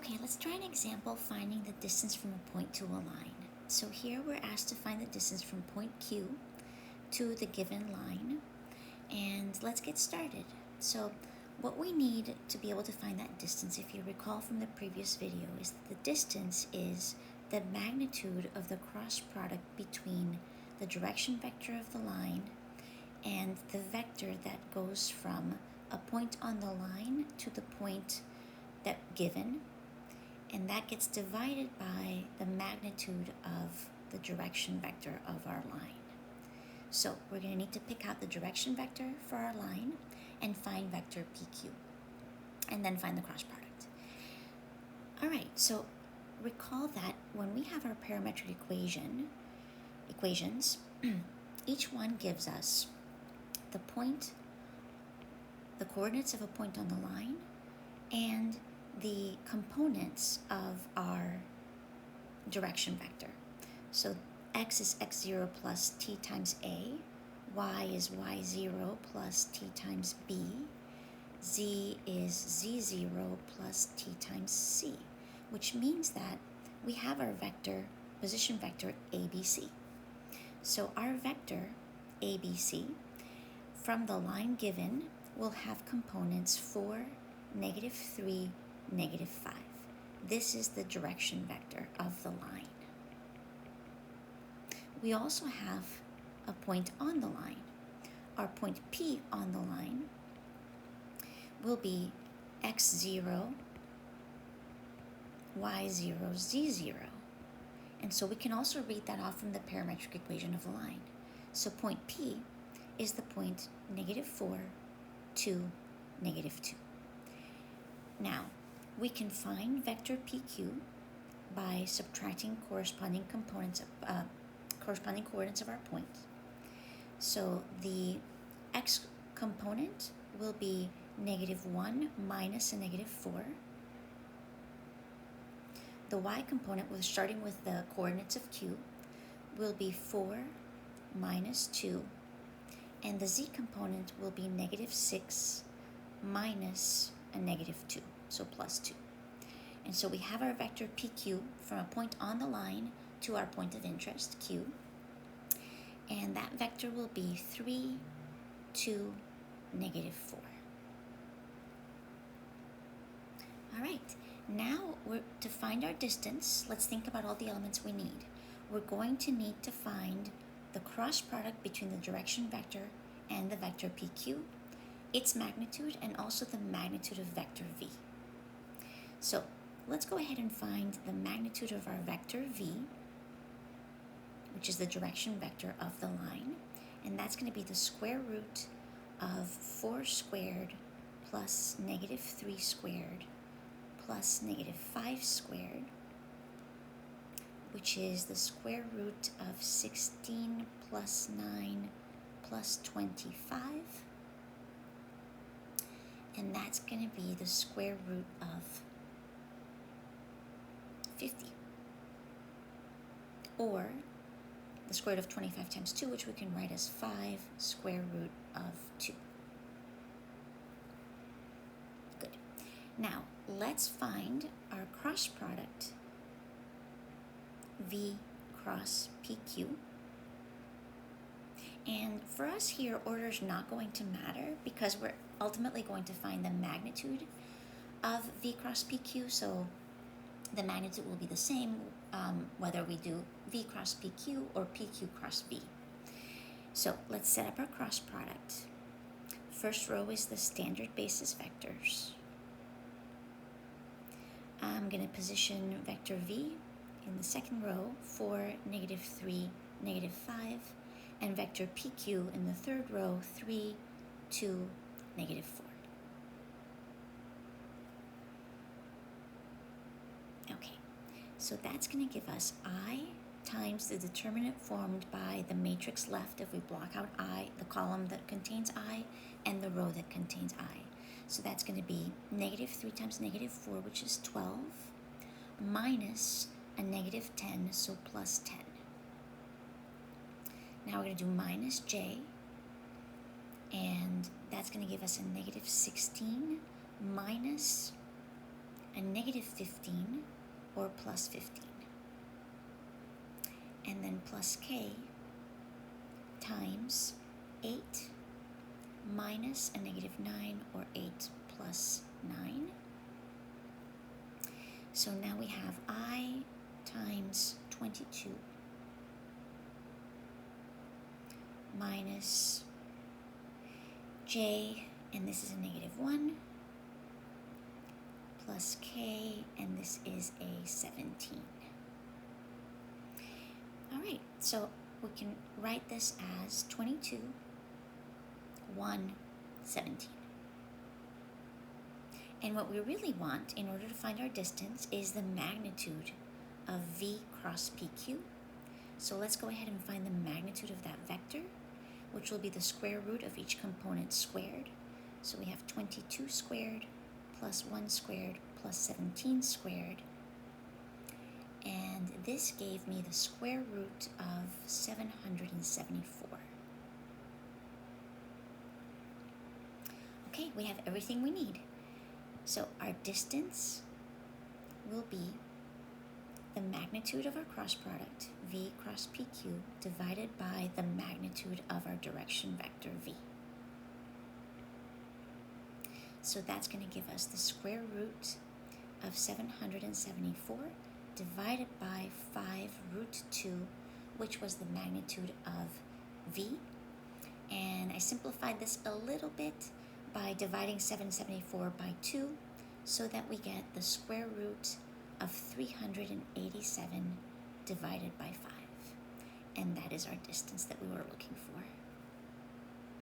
Okay, let's try an example finding the distance from a point to a line. So here we're asked to find the distance from point Q to the given line, and let's get started. So what we need to be able to find that distance, if you recall from the previous video, is that the distance is the magnitude of the cross product between the direction vector of the line and the vector that goes from a point on the line to the point that given, and that gets divided by the magnitude of the direction vector of our line. So we're going to need to pick out the direction vector for our line and find vector PQ, and then find the cross product. All right, so recall that when we have our parametric equations, each one gives us the coordinates of a point on the line, and the components of our direction vector. So x is x0 plus t times a, y is y0 plus t times b, z is z0 plus t times c, which means that we have our position vector ABC. So our vector ABC from the line given will have components 4, -3, -5. This is the direction vector of the line. We also have a point on the line. Our point P on the line will be x0, y0, z0. And so we can also read that off from the parametric equation of the line. So point P is the point -4 to -2. Now, we can find vector PQ by subtracting corresponding coordinates of our point. So the x component will be -1 minus a -4. The y component, starting with the coordinates of Q, will be 4 minus 2, and the z component will be -6 minus a -2, so plus 2. And so we have our vector PQ from a point on the line to our point of interest, Q, and that vector will be 3, 2, -4. All right, now to find our distance, let's think about all the elements we need. We're going to need to find the cross product between the direction vector and the vector PQ, its magnitude, and also the magnitude of vector V. So let's go ahead and find the magnitude of our vector V, which is the direction vector of the line, and that's going to be the square root of 4 squared plus -3 squared plus -5 squared, which is the square root of 16 plus 9 plus 25, and that's going to be the square root of 50, or the square root of 25 times 2, which we can write as 5 square root of 2. Good. Now, let's find our cross product, V cross PQ. And for us here, order is not going to matter because we're ultimately going to find the magnitude of V cross PQ. So the magnitude will be the same whether we do V cross PQ or PQ cross V. So let's set up our cross product. First row is the standard basis vectors. I'm going to position vector V in the second row, 4, -3, -5, and vector PQ in the third row, 3, 2, -4. Okay, so that's going to give us I times the determinant formed by the matrix left if we block out I, the column that contains I, and the row that contains I. So that's going to be -3 times -4, which is 12, minus a -10, so plus 10. Now we're going to do minus j, and that's going to give us a -16 minus a negative 15 or plus 15. And then plus k times 8 minus a negative 9 or 8 plus 9. So now we have I times 22 minus j, and this is a negative 1, plus k, and this is a 17. All right, so we can write this as 22, 1, 17. And what we really want in order to find our distance is the magnitude of v cross pq. So let's go ahead and find the magnitude of that vector, which will be the square root of each component squared. So we have 22 squared plus 1 squared plus 17 squared. And this gave me the square root of 774. Okay, we have everything we need. So our distance will be the magnitude of our cross product, v cross pq, divided by the magnitude of our direction vector v. So that's going to give us the square root of 774 divided by 5 root 2, which was the magnitude of v. And I simplified this a little bit by dividing 774 by 2 so that we get the square root of 387 divided by 5. And that is our distance that we were looking for.